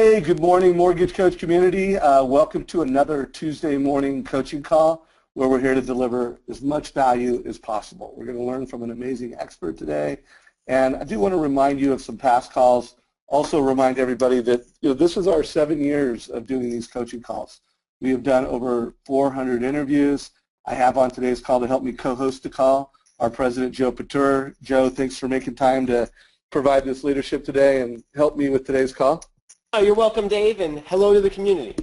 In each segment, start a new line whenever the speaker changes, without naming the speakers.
Hey, good morning, Mortgage Coach community. Welcome to another Tuesday morning coaching call where we're here to deliver as much value as possible. We're going to learn from an amazing expert today. And I do want to remind you of some past calls. Also remind everybody that this is our 7 years of doing these coaching calls. We have done over 400 interviews. I have on today's call to help me co-host the call our president, Joe Patur. Joe, thanks for making time to provide this leadership today and help me with today's call.
Oh, you're welcome, Dave, and hello to the community.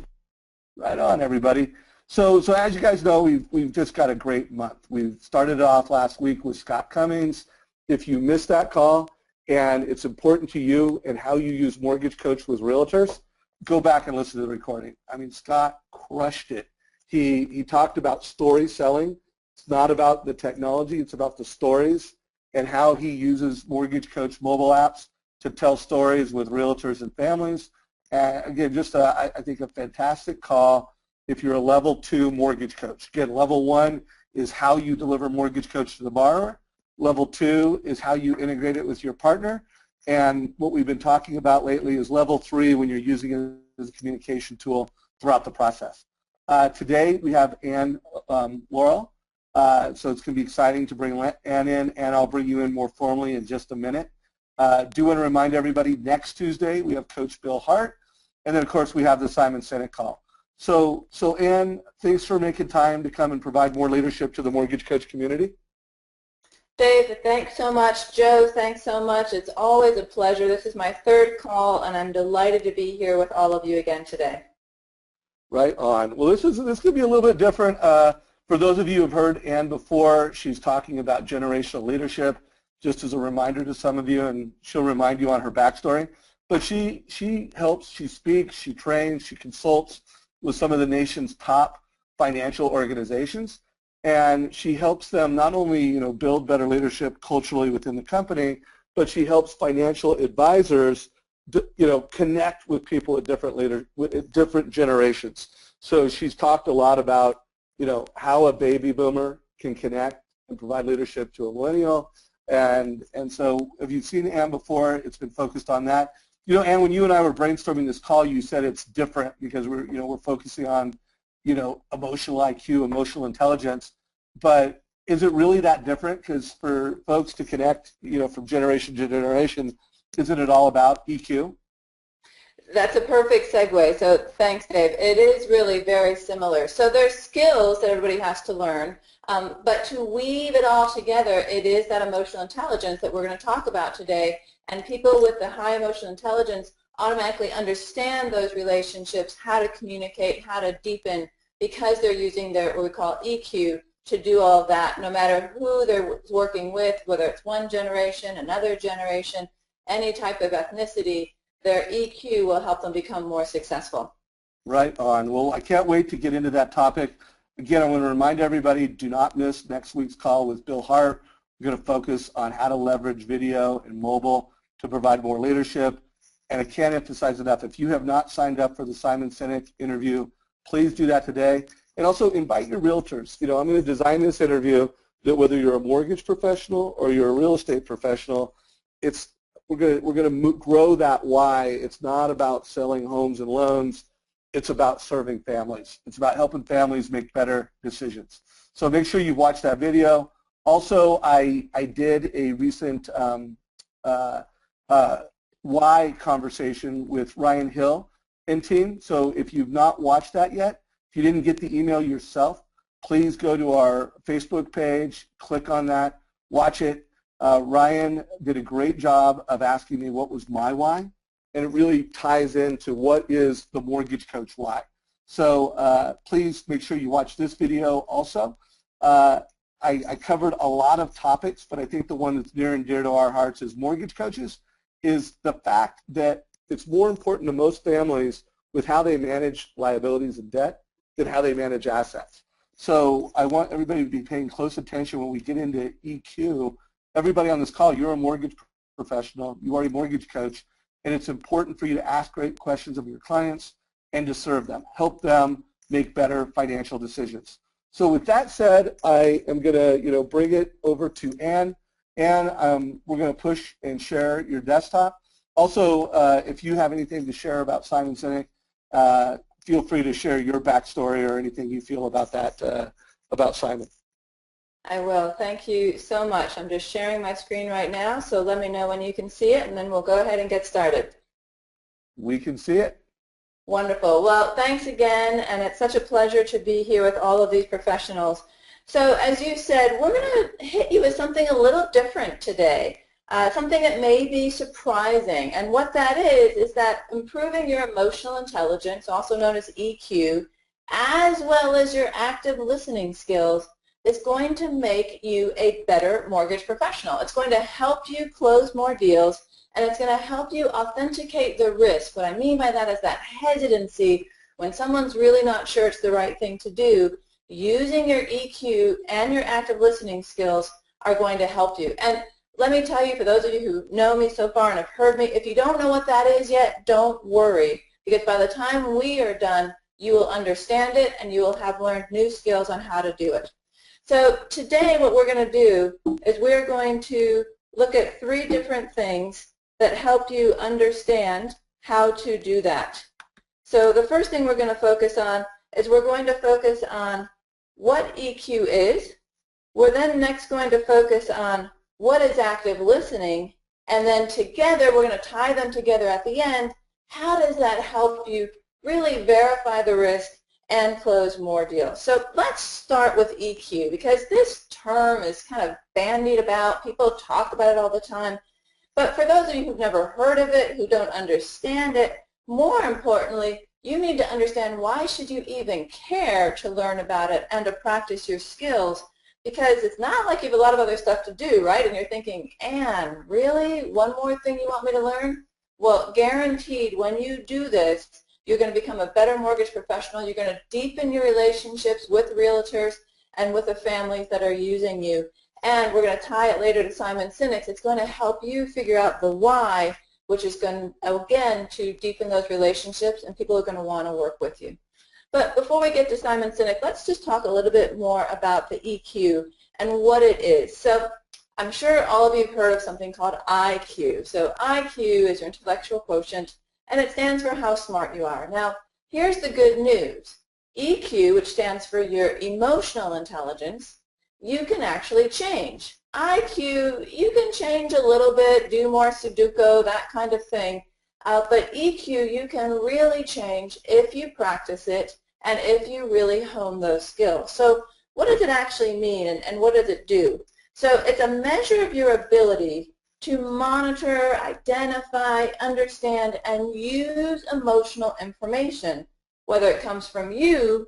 Right on, everybody. So as you guys know, we've just got a great month. We started off last week with Scott Cummings. If you missed that call and it's important to you and how you use Mortgage Coach with realtors, go back and listen to the recording. I mean, Scott crushed it. He talked about story selling. It's not about the technology, it's about the stories and how he uses Mortgage Coach mobile apps to tell stories with realtors and families. Again, just I think a fantastic call if you're a level 2 mortgage coach. Again, level 1 is how you deliver Mortgage Coach to the borrower. Level 2 is how you integrate it with your partner. And what we've been talking about lately is level 3 when you're using it as a communication tool throughout the process. Today we have Ann Laurel. So it's going to be exciting to bring Ann in, and I'll bring you in more formally in just a minute. Do want to remind everybody, next Tuesday we have Coach Bill Hart, and then of course we have the Simon Sinek call. So Ann, thanks for making time to come and provide more leadership to the Mortgage Coach community.
Dave, thanks so much. Joe, thanks so much. It's always a pleasure. This is my 3rd call, and I'm delighted to be here with all of you again today.
Right on. Well, this could be a little bit different. For those of you who have heard Ann before, she's talking about generational leadership. Just as a reminder to some of you, and she'll remind you on her backstory. But she helps, she speaks, she trains, she consults with some of the nation's top financial organizations, and she helps them not only build better leadership culturally within the company, but she helps financial advisors connect with people at different generations. So she's talked a lot about how a baby boomer can connect and provide leadership to a millennial. And so if you've seen Ann before, it's been focused on that. Ann, when you and I were brainstorming this call, you said it's different because we're focusing on, emotional IQ, emotional intelligence. But is it really that different? Because for folks to connect, from generation to generation, isn't it all about EQ?
That's a perfect segue. So thanks, Dave. It is really very similar. So there's skills that everybody has to learn, but to weave it all together, it is that emotional intelligence that we're going to talk about today. And people with the high emotional intelligence automatically understand those relationships, how to communicate, how to deepen, because they're using their what we call EQ to do all of that, no matter who they're working with, whether it's one generation, another generation, any type of ethnicity. Their EQ will help them become more successful.
Right on. Well, I can't wait to get into that topic. Again, I want to remind everybody, do not miss next week's call with Bill Hart. We're going to focus on how to leverage video and mobile to provide more leadership. And I can't emphasize enough, if you have not signed up for the Simon Sinek interview, please do that today. And also invite your realtors. I'm going to design this interview that whether you're a mortgage professional or you're a real estate professional, we're going to grow that why. It's not about selling homes and loans. It's about serving families. It's about helping families make better decisions. So make sure you watch that video. Also, I did a recent why conversation with Ryan Hill and team. So if you've not watched that yet, if you didn't get the email yourself, please go to our Facebook page, click on that, watch it. Ryan did a great job of asking me what was my why, and it really ties into what is the Mortgage Coach why. So please make sure you watch this video also. I covered a lot of topics, but I think the one that's near and dear to our hearts as mortgage coaches is the fact that it's more important to most families with how they manage liabilities and debt than how they manage assets. So I want everybody to be paying close attention when we get into EQ. Everybody on this call, you're a mortgage professional, you are a mortgage coach, and it's important for you to ask great questions of your clients and to serve them, help them make better financial decisions. So with that said, I am going to bring it over to Ann. Ann, we're going to push and share your desktop. Also, if you have anything to share about Simon Sinek, feel free to share your backstory or anything you feel about that, about Simon.
I will. Thank you so much. I'm just sharing my screen right now, so let me know when you can see it, and then we'll go ahead and get started.
We can see it.
Wonderful. Well, thanks again, and it's such a pleasure to be here with all of these professionals. So as you said, we're going to hit you with something a little different today, something that may be surprising. And what that is that improving your emotional intelligence, also known as EQ, as well as your active listening skills, is going to make you a better mortgage professional. It's going to help you close more deals, and it's going to help you authenticate the risk. What I mean by that is that hesitancy when someone's really not sure it's the right thing to do. Using your EQ and your active listening skills are going to help you. And let me tell you, for those of you who know me so far and have heard me, if you don't know what that is yet, don't worry, because by the time we are done, you will understand it and you will have learned new skills on how to do it. So today what we're going to do is we're going to look at 3 different things that help you understand how to do that. So the first thing we're going to focus on is we're going to focus on what EQ is. We're then next going to focus on what is active listening, and then together we're going to tie them together at the end. How does that help you really verify the risk and close more deals? So let's start with EQ, because this term is kind of bandied about. People talk about it all the time. But for those of you who've never heard of it, who don't understand it, more importantly, you need to understand why should you even care to learn about it and to practice your skills, because it's not like you have a lot of other stuff to do, right? And you're thinking, Anne, really? One more thing you want me to learn? Well, guaranteed, when you do this, you're going to become a better mortgage professional. You're going to deepen your relationships with realtors and with the families that are using you. And we're going to tie it later to Simon Sinek. It's going to help you figure out the why, which is going, again, to deepen those relationships, and people are going to want to work with you. But before we get to Simon Sinek, let's just talk a little bit more about the EQ and what it is. So I'm sure all of you have heard of something called IQ. So IQ is your intellectual quotient, and it stands for how smart you are. Now, here's the good news. EQ, which stands for your emotional intelligence, you can actually change. IQ, you can change a little bit, do more Sudoku, that kind of thing. But EQ, you can really change if you practice it and if you really hone those skills. So what does it actually mean, and what does it do? So it's a measure of your ability to monitor, identify, understand, and use emotional information, whether it comes from you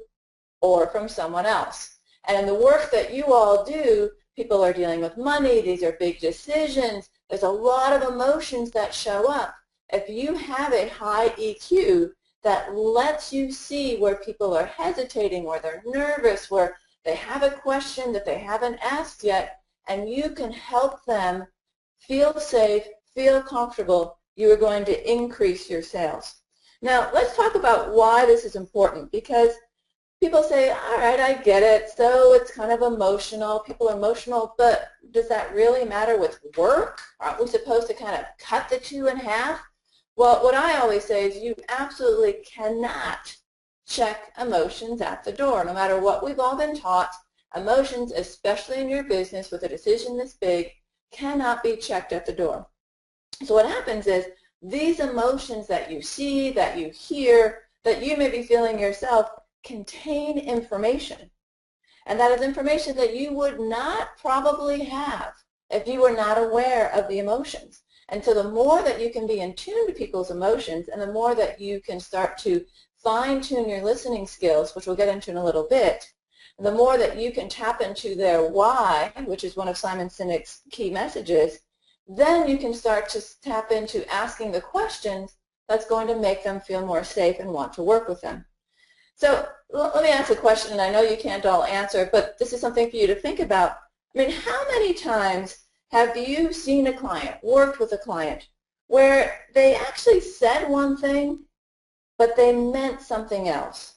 or from someone else. And in the work that you all do, people are dealing with money, these are big decisions, there's a lot of emotions that show up. If you have a high EQ that lets you see where people are hesitating, where they're nervous, where they have a question that they haven't asked yet, and you can help them feel safe, feel comfortable, you are going to increase your sales. Now, let's talk about why this is important, because people say, all right, I get it, so it's kind of emotional, people are emotional, but does that really matter with work? Aren't we supposed to kind of cut the 2 in half? Well, what I always say is you absolutely cannot check emotions at the door. No matter what we've all been taught, emotions, especially in your business with a decision this big, cannot be checked at the door. So what happens is these emotions that you see, that you hear, that you may be feeling yourself, contain information. And that is information that you would not probably have if you were not aware of the emotions. And so the more that you can be in tune to people's emotions, and the more that you can start to fine-tune your listening skills, which we'll get into in a little bit, the more that you can tap into their why, which is one of Simon Sinek's key messages, then you can start to tap into asking the questions that's going to make them feel more safe and want to work with them. So let me ask a question, and I know you can't all answer, but this is something for you to think about. I mean, how many times have you seen a client, worked with a client, where they actually said one thing, but they meant something else?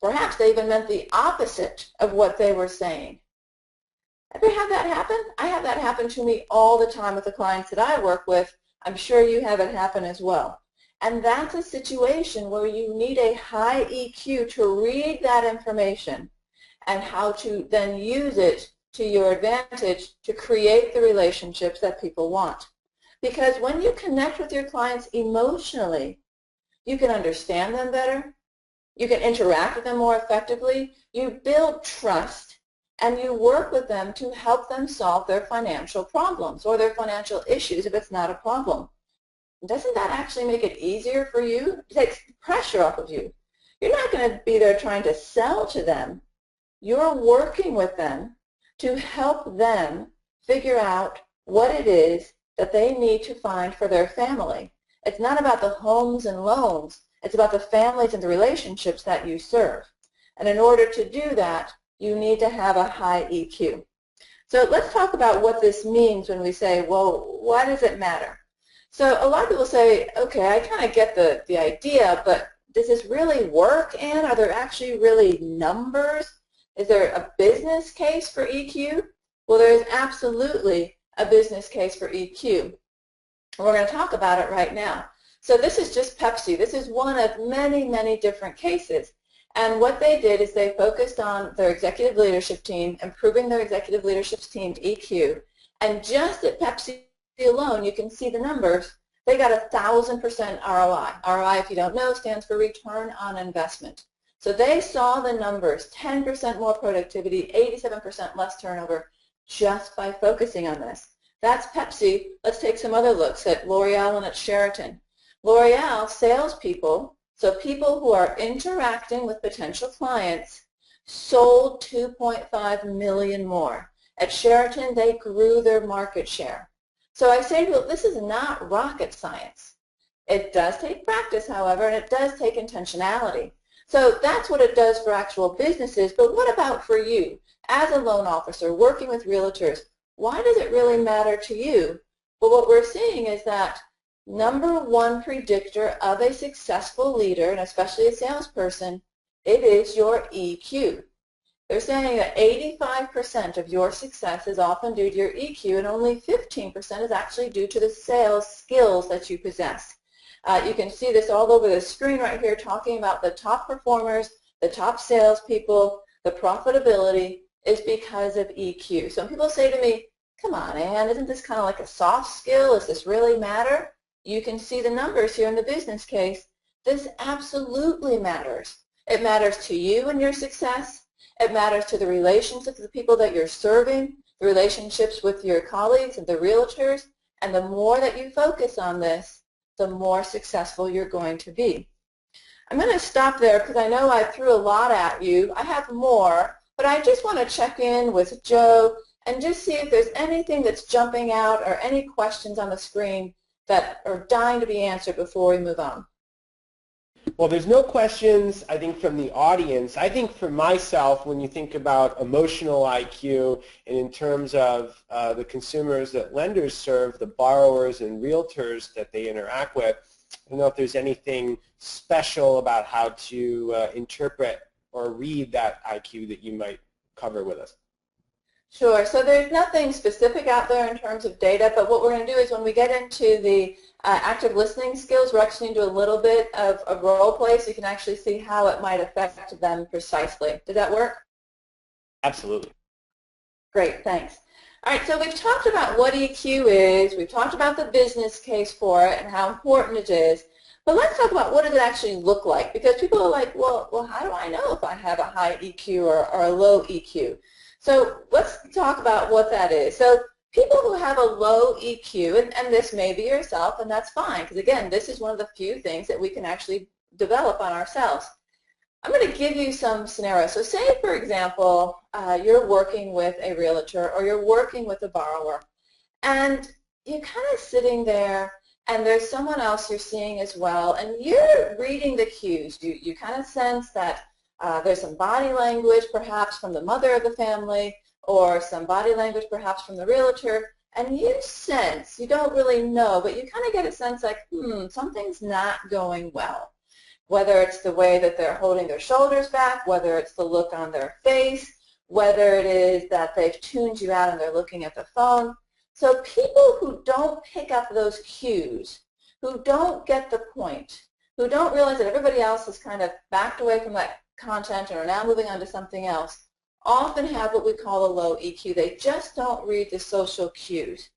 Perhaps they even meant the opposite of what they were saying. Ever had that happen? I have that happen to me all the time with the clients that I work with. I'm sure you have it happen as well. And that's a situation where you need a high EQ to read that information and how to then use it to your advantage to create the relationships that people want. Because when you connect with your clients emotionally, you can understand them better, you can interact with them more effectively, you build trust, and you work with them to help them solve their financial problems or their financial issues if it's not a problem. Doesn't that actually make it easier for you? It takes pressure off of you. You're not going to be there trying to sell to them. You're working with them to help them figure out what it is that they need to find for their family. It's not about the homes and loans. It's about the families and the relationships that you serve. And in order to do that, you need to have a high EQ. So let's talk about what this means when we say, well, why does it matter? So a lot of people say, okay, I kind of get the idea, but does this really work, Anne? Are there actually really numbers? Is there a business case for EQ? Well, there is absolutely a business case for EQ. And we're going to talk about it right now. So this is just Pepsi. This is one of many, many different cases. And what they did is they focused on their executive leadership team, improving their executive leadership team's EQ. And just at Pepsi alone, you can see the numbers. They got 1,000% ROI. ROI, if you don't know, stands for return on investment. So they saw the numbers, 10% more productivity, 87% less turnover, just by focusing on this. That's Pepsi. Let's take some other looks at L'Oreal and at Sheraton. L'Oreal salespeople, so people who are interacting with potential clients, sold 2.5 million more. At Sheraton, they grew their market share. So I say, well, this is not rocket science. It does take practice, however, and it does take intentionality. So that's what it does for actual businesses, but what about for you? As a loan officer working with realtors, why does it really matter to you? Well, what we're seeing is that number one predictor of a successful leader, and especially a salesperson, it is your EQ. They're saying that 85% of your success is often due to your EQ, and only 15% is actually due to the sales skills that you possess. You can see this all over the screen right here, talking about the top performers, the top salespeople, the profitability is because of EQ. So when people say to me, come on, Ann, isn't this kind of like a soft skill? Does this really matter? You can see the numbers here in the business case. This absolutely matters. It matters to you and your success. It matters to the relationships of the people that you're serving, the relationships with your colleagues and the realtors, and the more that you focus on this, the more successful you're going to be. I'm going to stop there because I know I threw a lot at you. I have more, but I just want to check in with Joe and just see if there's anything that's jumping out or any questions on the screen that are dying to be answered before we move on.
Well, there's no questions, I think, from the audience. I think for myself, when you think about emotional IQ and in terms of the consumers that lenders serve, the borrowers and realtors that they interact with, I don't know if there's anything special about how to interpret or read that IQ that you might cover with us.
Sure. So there's nothing specific out there in terms of data, but what we're going to do is when we get into the active listening skills, we're actually going to do a little bit of a role play so you can actually see how it might affect them precisely. Did that work?
Absolutely.
Great, thanks. All right, so we've talked about what EQ is, we've talked about the business case for it and how important it is, but let's talk about what does it actually look like, because people are like, well, how do I know if I have a high EQ or a low EQ? So let's talk about what that is. So people who have a low EQ, and this may be yourself, and that's fine, because again, this is one of the few things that we can actually develop on ourselves. I'm going to give you some scenarios. So say, for example, you're working with a realtor or you're working with a borrower, and you're kind of sitting there, and there's someone else you're seeing as well, and you're reading the cues. You kind of sense that there's some body language perhaps from the mother of the family or some body language perhaps from the realtor, and you sense, you don't really know, but you kind of get a sense like, something's not going well. Whether it's the way that they're holding their shoulders back, whether it's the look on their face, whether it is that they've tuned you out and they're looking at the phone. So people who don't pick up those cues, who don't get the point, who don't realize that everybody else has kind of backed away from that content and are now moving on to something else, often have what we call a low EQ. They just don't read the social cues.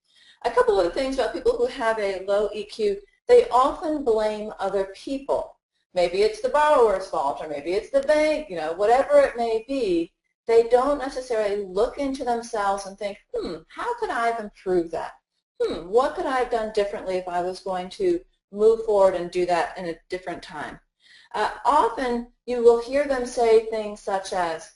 A couple of the things about people who have a low EQ, they often blame other people. Maybe it's the borrower's fault, or maybe it's the bank, whatever it may be. They don't necessarily look into themselves and think, how could I have improved that? What could I have done differently if I was going to move forward and do that in a different time? Often you will hear them say things such as,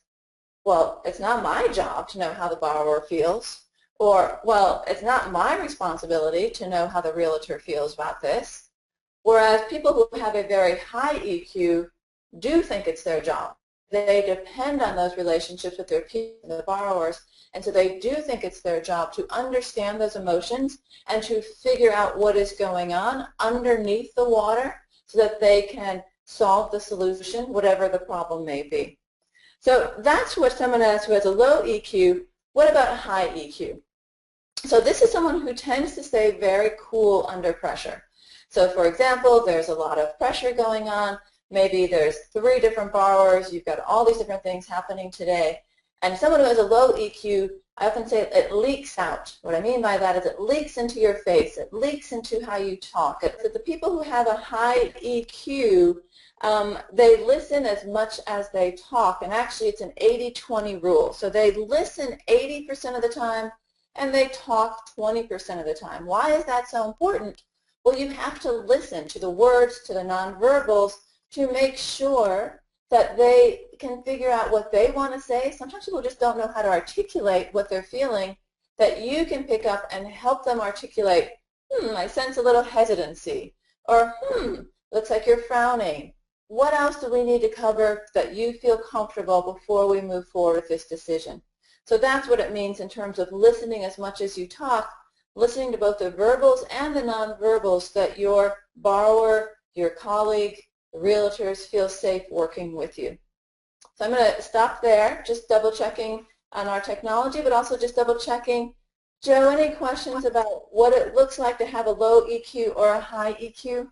well, it's not my job to know how the borrower feels, or, well, it's not my responsibility to know how the realtor feels about this. Whereas people who have a very high EQ do think it's their job. They depend on those relationships with their people, the borrowers, and so they do think it's their job to understand those emotions and to figure out what is going on underneath the water so that they can solve the solution, whatever the problem may be. So that's what someone asks who has a low EQ. What about a high EQ? So this is someone who tends to stay very cool under pressure. So for example, there's a lot of pressure going on. Maybe there's 3 different borrowers. You've got all these different things happening today. And someone who has a low EQ, I often say it leaks out. What I mean by that is it leaks into your face. It leaks into how you talk. The people who have a high EQ, they listen as much as they talk. And actually, it's an 80-20 rule. So they listen 80% of the time, and they talk 20% of the time. Why is that so important? Well, you have to listen to the words, to the nonverbals, to make sure that they can figure out what they want to say. Sometimes people just don't know how to articulate what they're feeling, that you can pick up and help them articulate, I sense a little hesitancy, or looks like you're frowning. What else do we need to cover that you feel comfortable before we move forward with this decision? So that's what it means in terms of listening as much as you talk, listening to both the verbals and the nonverbals that your borrower, your colleague, the realtors feel safe working with you. So I'm going to stop there, just double checking on our technology, but also just double checking. Joe, any questions about what it looks like to have a low EQ or a high EQ?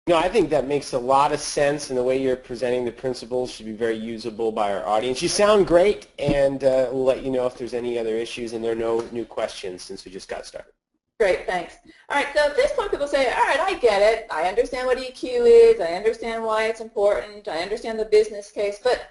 No, I think that makes a lot of sense, and the way you're presenting the principles should be very usable by our audience. You sound great, and we'll let you know if there's any other issues, and there are no new questions since we just got started.
Great, thanks. All right, so at this point people say, all right, I get it. I understand what EQ is. I understand why it's important. I understand the business case, but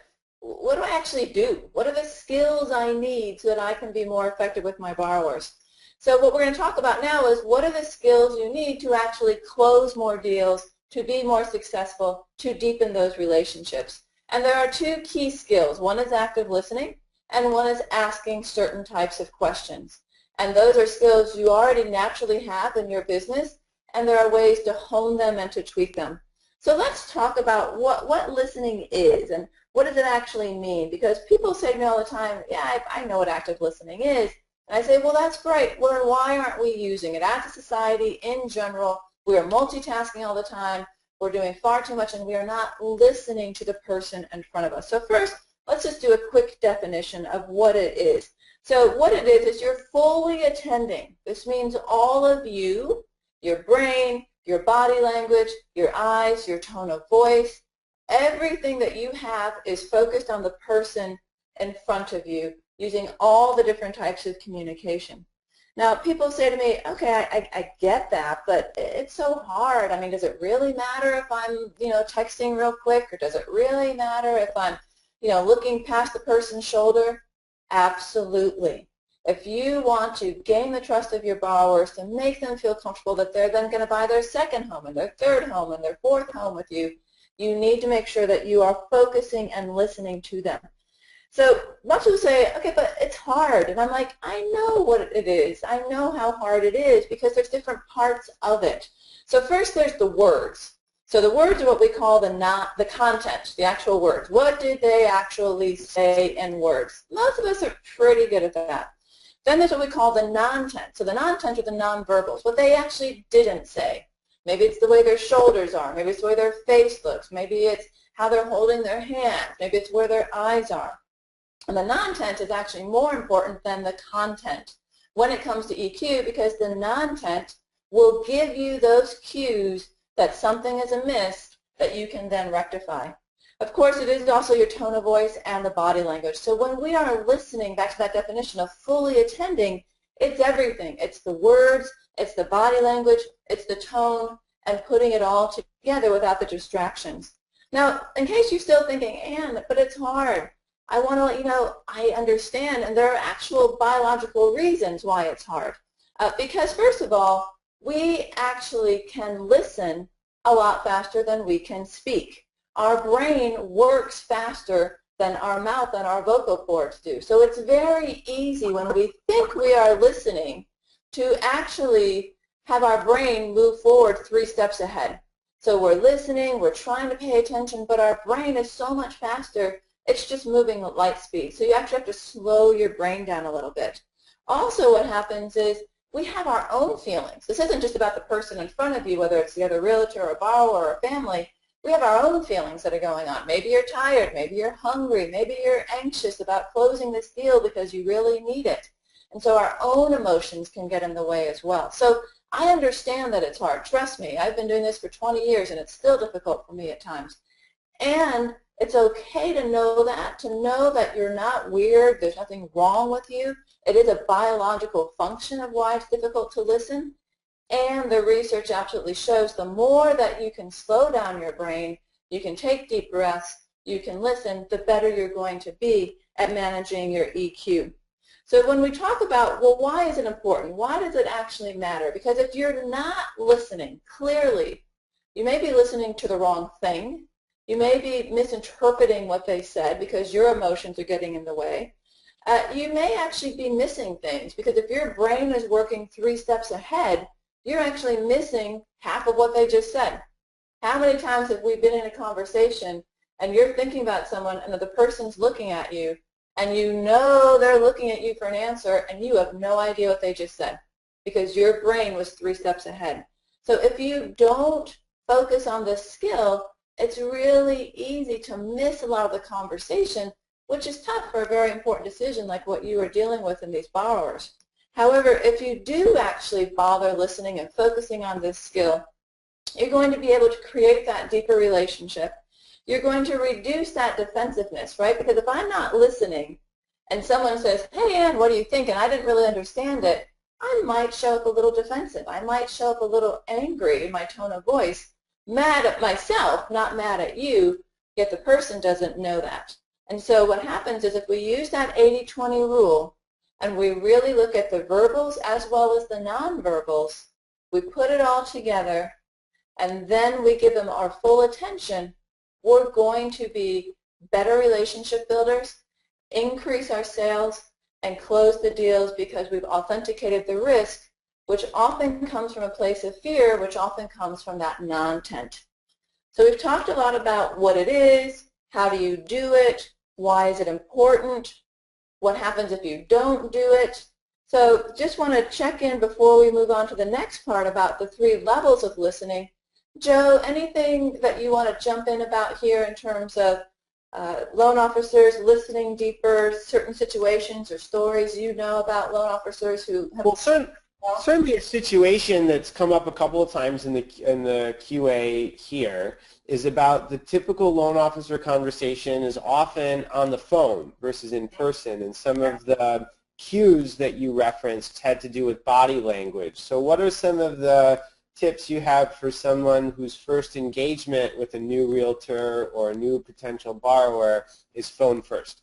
what do I actually do? What are the skills I need so that I can be more effective with my borrowers? So what we're going to talk about now is what are the skills you need to actually close more deals, to be more successful, to deepen those relationships. And there are 2 key skills. One is active listening, and one is asking certain types of questions. And those are skills you already naturally have in your business, and there are ways to hone them and to tweak them. So let's talk about what listening is and what does it actually mean, because people say to me all the time, yeah, I know what active listening is. And I say, well, that's great. Well, why aren't we using it? As a society in general, we are multitasking all the time. We're doing far too much, and we are not listening to the person in front of us. So first, let's just do a quick definition of what it is. So what it is you're fully attending. This means all of you, your brain, your body language, your eyes, your tone of voice, everything that you have is focused on the person in front of you using all the different types of communication. Now, people say to me, okay, I get that, but it's so hard. I mean, does it really matter if I'm, texting real quick, or does it really matter if I'm, looking past the person's shoulder? Absolutely. If you want to gain the trust of your borrowers, to make them feel comfortable that they're then going to buy their second home and their third home and their fourth home with you, you need to make sure that you are focusing and listening to them. So lots of people say, okay, but it's hard. And I'm like, I know what it is. I know how hard it is because there's different parts of it. So first there's the words. So the words are what we call the content, the actual words. What did they actually say in words? Most of us are pretty good at that. Then there's what we call the non-tent. So the non-tent are the nonverbals, what they actually didn't say. Maybe it's the way their shoulders are. Maybe it's the way their face looks. Maybe it's how they're holding their hands. Maybe it's where their eyes are. And the non-tent is actually more important than the content. when it comes to EQ, because the non-tent will give you those cues that something is amiss that you can then rectify. Of course, it is also your tone of voice and the body language. So when we are listening, back to that definition of fully attending, it's everything. It's the words, it's the body language, it's the tone, and putting it all together without the distractions. Now, in case you're still thinking, Anne, but it's hard, I want to let you know I understand, and there are actual biological reasons why it's hard. Because first of all, we actually can listen a lot faster than we can speak. Our brain works faster than our mouth and our vocal cords do. So it's very easy when we think we are listening to actually have our brain move forward 3 steps ahead. So we're listening, we're trying to pay attention, but our brain is so much faster, it's just moving at light speed. So you actually have to slow your brain down a little bit. Also what happens is we have our own feelings. This isn't just about the person in front of you, whether it's the other realtor or borrower or a family. We have our own feelings that are going on. Maybe you're tired, maybe you're hungry, maybe you're anxious about closing this deal because you really need it. And so our own emotions can get in the way as well. So I understand that it's hard. Trust me, I've been doing this for 20 years and it's still difficult for me at times. And it's okay to know that you're not weird, there's nothing wrong with you. It is a biological function of why it's difficult to listen. And the research absolutely shows the more that you can slow down your brain, you can take deep breaths, you can listen, the better you're going to be at managing your EQ. So when we talk about, well, why is it important? Why does it actually matter? Because if you're not listening clearly, you may be listening to the wrong thing. You may be misinterpreting what they said because your emotions are getting in the way. You may actually be missing things because if your brain is working 3 steps ahead, you're actually missing half of what they just said. How many times have we been in a conversation and you're thinking about someone and the person's looking at you and you know they're looking at you for an answer and you have no idea what they just said because your brain was 3 steps ahead. So if you don't focus on this skill, it's really easy to miss a lot of the conversation, which is tough for a very important decision like what you are dealing with in these borrowers. However, if you do actually bother listening and focusing on this skill, you're going to be able to create that deeper relationship. You're going to reduce that defensiveness, right? Because if I'm not listening and someone says, hey, Ann, what do you think? And I didn't really understand it, I might show up a little defensive. I might show up a little angry in my tone of voice, mad at myself, not mad at you, yet the person doesn't know that. And so what happens is if we use that 80-20 rule, and we really look at the verbals as well as the nonverbals, we put it all together, and then we give them our full attention, we're going to be better relationship builders, increase our sales, and close the deals because we've authenticated the risk, which often comes from a place of fear, which often comes from that non-tent. So we've talked a lot about what it is, how do you do it, why is it important, what happens if you don't do it. So just want to check in before we move on to the next part about the 3 levels of listening. Joe, anything that you want to jump in about here in terms of loan officers listening deeper, certain situations or stories you know about loan officers who have...
Well, certainly a situation that's come up a couple of times in the QA here is about the typical loan officer conversation is often on the phone versus in person, and some of the cues that you referenced had to do with body language. So what are some of the tips you have for someone whose first engagement with a new realtor or a new potential borrower is phone first?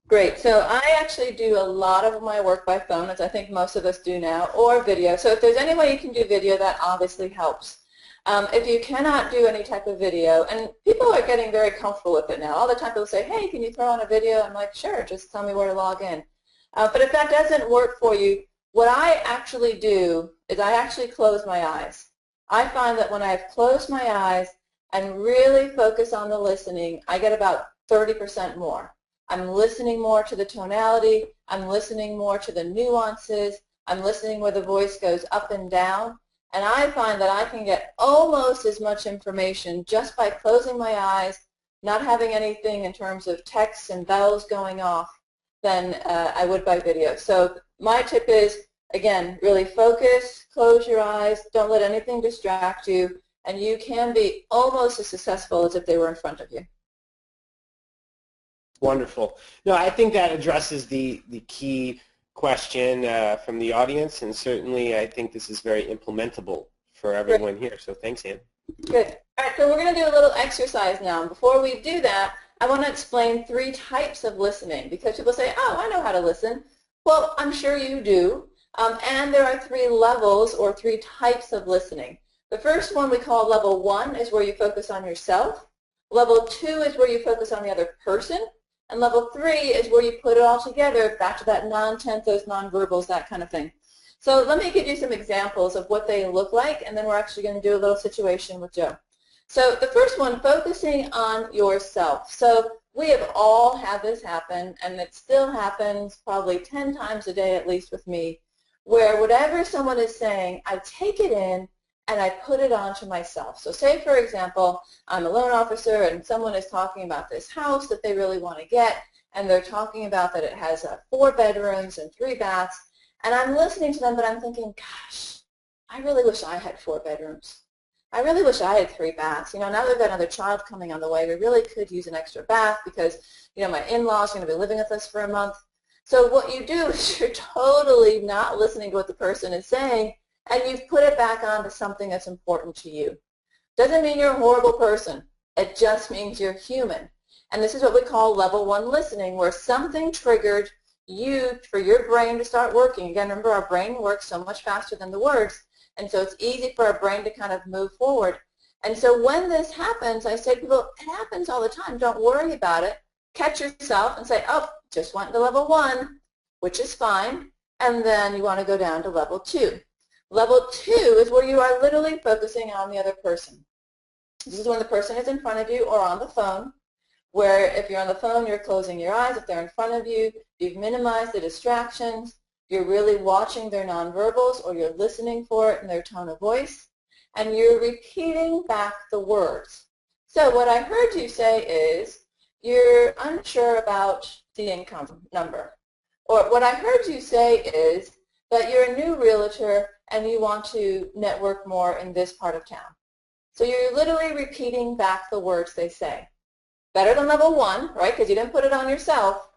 Great. So I actually do a lot of my work by phone, as I think most of us do now, or video. So if there's any way you can do video, that obviously helps. If you cannot do any type of video, and people are getting very comfortable with it now. All the time people say, hey, can you throw on a video? I'm like, sure, just tell me where to log in. But if that doesn't work for you, what I actually do is I actually close my eyes. I find that when I've closed my eyes and really focus on the listening, I get about 30% more. I'm listening more to the tonality. I'm listening more to the nuances. I'm listening where the voice goes up and down. And I find that I can get almost as much information just by closing my eyes, not having anything in terms of text and bells going off than I would by video. So my tip is Again, really focus, close your eyes, don't let anything distract you, and you can be almost as successful as if they were in front of you.
Wonderful. No, I think that addresses the key question from the audience, and certainly I think this is very implementable for everyone here. So thanks, Ann.
Good. All right, so we're going to do a little exercise now. Before we do that, I want to explain 3 types of listening, because people say, oh, I know how to listen. Well, I'm sure you do. And there are 3 levels or 3 types of listening. The first one we call level 1 is where you focus on yourself. Level 2 is where you focus on the other person. And level 3 is where you put it all together, back to that non-tense, those non-verbals, that kind of thing. So let me give you some examples of what they look like, and then we're actually going to do a little situation with Joe. So the first one, focusing on yourself. So we have all had this happen, and it still happens probably 10 times a day at least with me, where whatever someone is saying, I take it in and I put it onto myself. So say, for example, I'm a loan officer and someone is talking about this house that they really want to get, and they're talking about that it has 4 bedrooms and 3 baths, and I'm listening to them, but I'm thinking, gosh, I really wish I had 4 bedrooms. I really wish I had 3 baths. You know, now we've got another child coming on the way, we really could use an extra bath because, you know, my in-laws are going to be living with us for a month. So what you do is you're totally not listening to what the person is saying, and you've put it back onto something that's important to you. Doesn't mean you're a horrible person. It just means you're human. And this is what we call level 1 listening, where something triggered you for your brain to start working. Again, remember, our brain works so much faster than the words, and so it's easy for our brain to kind of move forward. And so when this happens, I say to people, it happens all the time. Don't worry about it. Catch yourself and say, oh, just went to level 1, which is fine, and then you want to go down to level 2. Level 2 is where you are literally focusing on the other person. This is when the person is in front of you or on the phone, where if you're on the phone, you're closing your eyes. If they're in front of you, you've minimized the distractions. You're really watching their nonverbals, or you're listening for it in their tone of voice, and you're repeating back the words. So what I heard you say is you're unsure about the income number. Or what I heard you say is that you're a new realtor and you want to network more in this part of town. So you're literally repeating back the words they say. Better than level 1, right, because you didn't put it on yourself,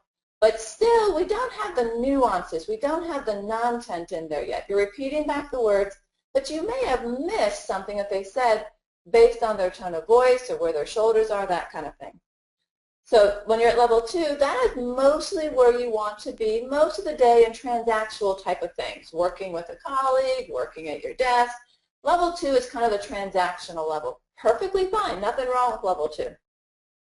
but still we don't have the nuances. We don't have the non-tent in there yet. You're repeating back the words, but you may have missed something that they said based on their tone of voice or where their shoulders are, that kind of thing. So when you're at level 2, that is mostly where you want to be most of the day in transactional type of things, working with a colleague, working at your desk. Level 2 is kind of the transactional level. Perfectly fine, nothing wrong with level 2.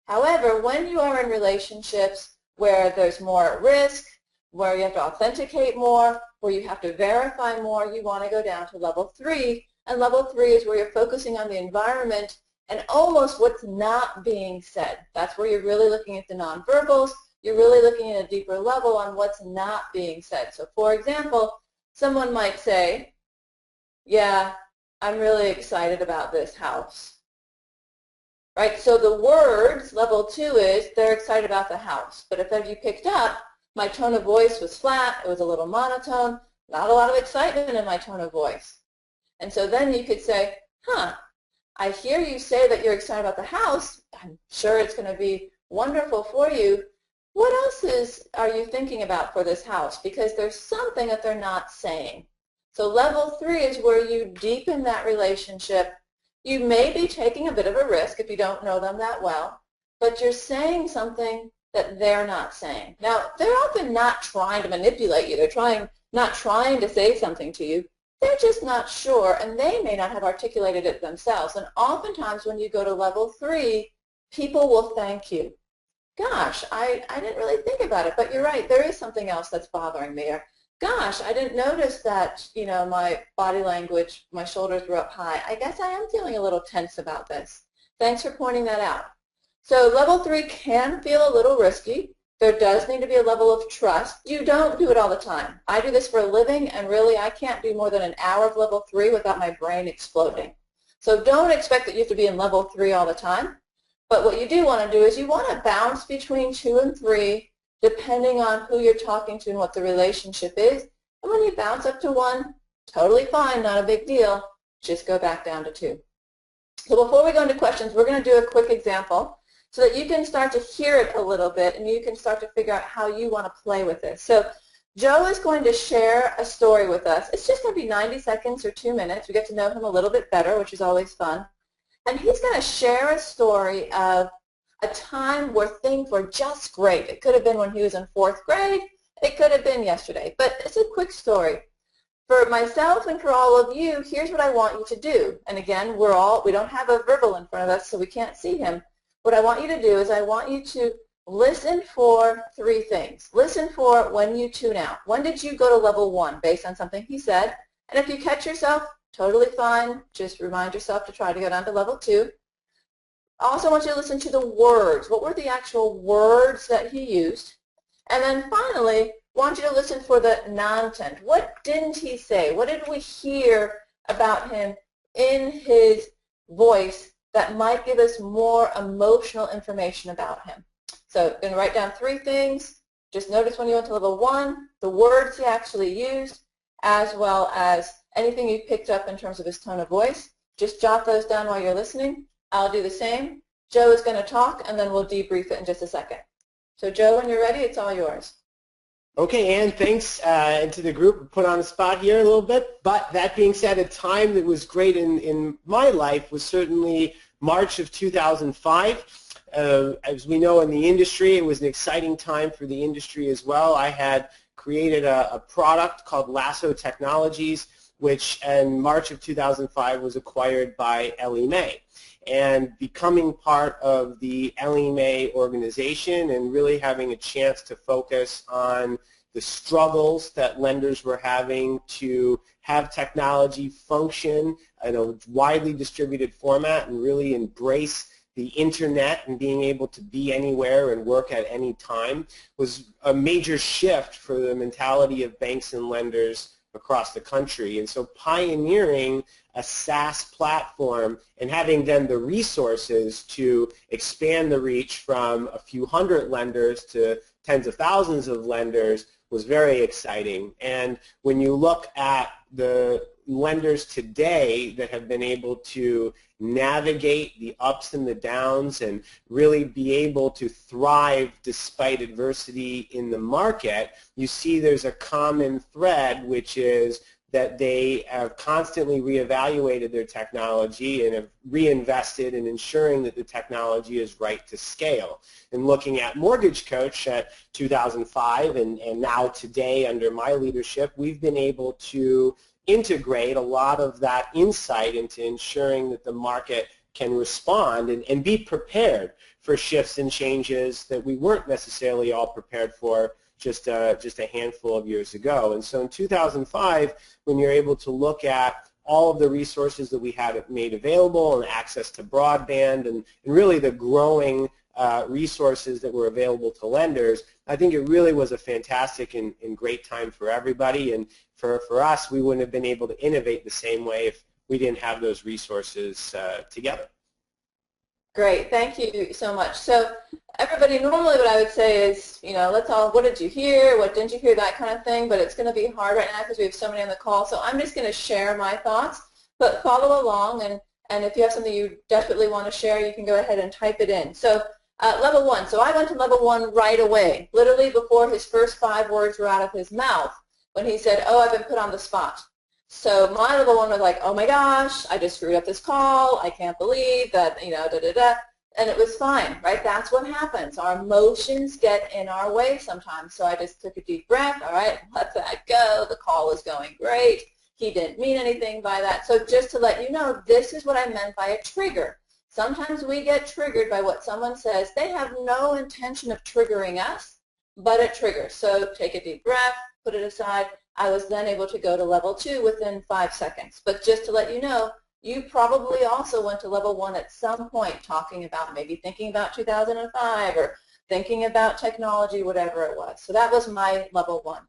However, when you are in relationships where there's more risk, where you have to authenticate more, where you have to verify more, you want to go down to level 3. And level 3 is where you're focusing on the environment and almost what's not being said. That's where you're really looking at the nonverbals. You're really looking at a deeper level on what's not being said. So for example, someone might say, yeah, I'm really excited about this house. Right? So the words, level 2 is they're excited about the house. But if you picked up, my tone of voice was flat, it was a little monotone, not a lot of excitement in my tone of voice. And so then you could say, huh, I hear you say that you're excited about the house. I'm sure it's going to be wonderful for you. What else are you thinking about for this house? Because there's something that they're not saying. So level 3 is where you deepen that relationship. You may be taking a bit of a risk if you don't know them that well, but you're saying something that they're not saying. Now, they're often not trying to manipulate you. They're not trying to say something to you. They're just not sure, and they may not have articulated it themselves. And oftentimes when you go to level 3, people will thank you. Gosh, I didn't really think about it, but you're right, there is something else that's bothering me. Or, gosh, I didn't notice that, you know, my body language, my shoulders were up high. I guess I am feeling a little tense about this. Thanks for pointing that out. So level 3 can feel a little risky. There does need to be a level of trust. You don't do it all the time. I do this for a living, and really I can't do more than an hour of level 3 without my brain exploding. So don't expect that you have to be in level 3 all the time. But what you do want to do is you want to bounce between 2 and 3 depending on who you're talking to and what the relationship is. And when you bounce up to 1, totally fine, not a big deal. Just go back down to 2. So before we go into questions, we're going to do a quick example so that you can start to hear it a little bit and you can start to figure out how you want to play with this. So Joe is going to share a story with us. It's just going to be 90 seconds or 2 minutes. We get to know him a little bit better, which is always fun. And he's going to share a story of a time where things were just great. It could have been when he was in 4th grade. It could have been yesterday. But it's a quick story. For myself and for all of you, here's what I want you to do. And again, we don't have a verbal in front of us, so we can't see him. What I want you to do is I want you to listen for 3 things. Listen for when you tune out. When did you go to level 1 based on something he said? And if you catch yourself, totally fine. Just remind yourself to try to go down to level 2. I also want you to listen to the words. What were the actual words that he used? And then finally, I want you to listen for the non-tent. What didn't he say? What did we hear about him in his voice that might give us more emotional information about him? So I'm going to write down 3 things. Just notice when you went to level 1, the words he actually used, as well as anything you picked up in terms of his tone of voice. Just jot those down while you're listening. I'll do the same. Joe is going to talk, and then we'll debrief it in just a second. So Joe, when you're ready, it's all yours.
Okay, Ann, thanks, and to the group, put on the spot here a little bit. But that being said, a time that was great in my life was certainly March of 2005. As we know in the industry, it was an exciting time for the industry as well. I had created a product called Lasso Technologies, which in March of 2005 was acquired by Ellie Mae. And becoming part of the Ellie Mae organization and really having a chance to focus on the struggles that lenders were having to have technology function in a widely distributed format and really embrace the internet and being able to be anywhere and work at any time was a major shift for the mentality of banks and lenders across the country. And so pioneering a SaaS platform and having then the resources to expand the reach from a few hundred lenders to tens of thousands of lenders was very exciting. And when you look at the lenders today that have been able to navigate the ups and the downs and really be able to thrive despite adversity in the market, you see there's a common thread, which is that they have constantly reevaluated their technology and have reinvested in ensuring that the technology is right to scale. And looking at Mortgage Coach at 2005 and now today under my leadership, we've been able to integrate a lot of that insight into ensuring that the market can respond and be prepared for shifts and changes that we weren't necessarily all prepared for just a handful of years ago. And so in 2005, when you're able to look at all of the resources that we had made available and access to broadband and really the growing resources that were available to lenders, I think it really was a fantastic and great time for everybody. And for us, we wouldn't have been able to innovate the same way if we didn't have those resources together.
Great, thank you so much. So everybody, normally what I would say is, let's all, what did you hear, what didn't you hear, that kind of thing, but it's going to be hard right now because we have so many on the call. So I'm just going to share my thoughts, but follow along, and if you have something you desperately want to share, you can go ahead and type it in. So level 1, so I went to level 1 right away, literally before his first 5 words were out of his mouth, when he said, oh, I've been put on the spot. So my level 1 was like, oh my gosh, I just screwed up this call, I can't believe that, da-da-da, and it was fine, right? That's what happens. Our emotions get in our way sometimes. So I just took a deep breath, all right, let that go, the call was going great, he didn't mean anything by that. So just to let you know, this is what I meant by a trigger. Sometimes we get triggered by what someone says. They have no intention of triggering us, but it triggers. So take a deep breath, put it aside. I was then able to go to level 2 within 5 seconds. But just to let you know, you probably also went to level 1 at some point talking about maybe thinking about 2005 or thinking about technology, whatever it was. So that was my level 1.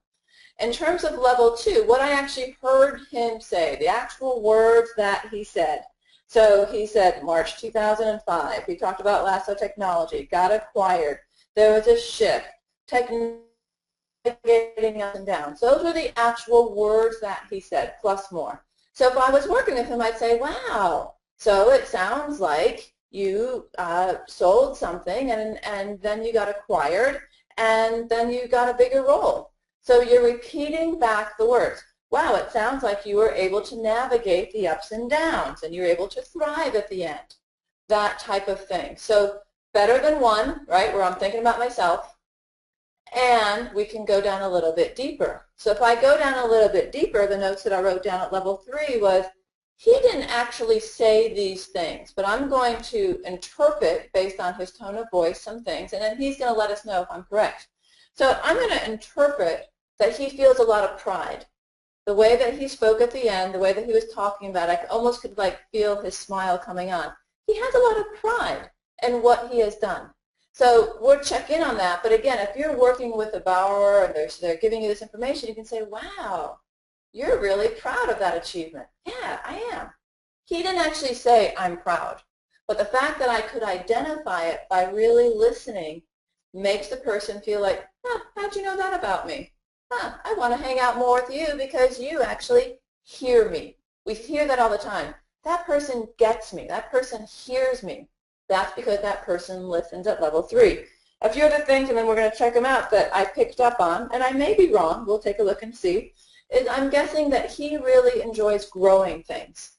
In terms of level 2, what I actually heard him say, the actual words that he said. So he said March 2005. He talked about Lasso Technology, got acquired. There was a shift. Technology navigating up and down. So those were the actual words that he said, plus more. So if I was working with him, I'd say, wow, so it sounds like you sold something and then you got acquired and then you got a bigger role. So you're repeating back the words. Wow, it sounds like you were able to navigate the ups and downs and you're able to thrive at the end. That type of thing. So better than one, right, where I'm thinking about myself, and we can go down a little bit deeper. So if I go down a little bit deeper, the notes that I wrote down at level 3 was, he didn't actually say these things, but I'm going to interpret based on his tone of voice some things, and then he's going to let us know if I'm correct. So I'm going to interpret that he feels a lot of pride. The way that he spoke at the end, the way that he was talking about it, I almost could like feel his smile coming on. He has a lot of pride in what he has done. So we'll check in on that. But again, if you're working with a borrower and they're giving you this information, you can say, wow, you're really proud of that achievement. Yeah, I am. He didn't actually say, I'm proud. But the fact that I could identify it by really listening makes the person feel like, huh, how'd you know that about me? Huh, I want to hang out more with you because you actually hear me. We hear that all the time. That person gets me. That person hears me. That's because that person listens at level 3. A few other things, and then we're going to check them out, that I picked up on, and I may be wrong, we'll take a look and see, is I'm guessing that he really enjoys growing things.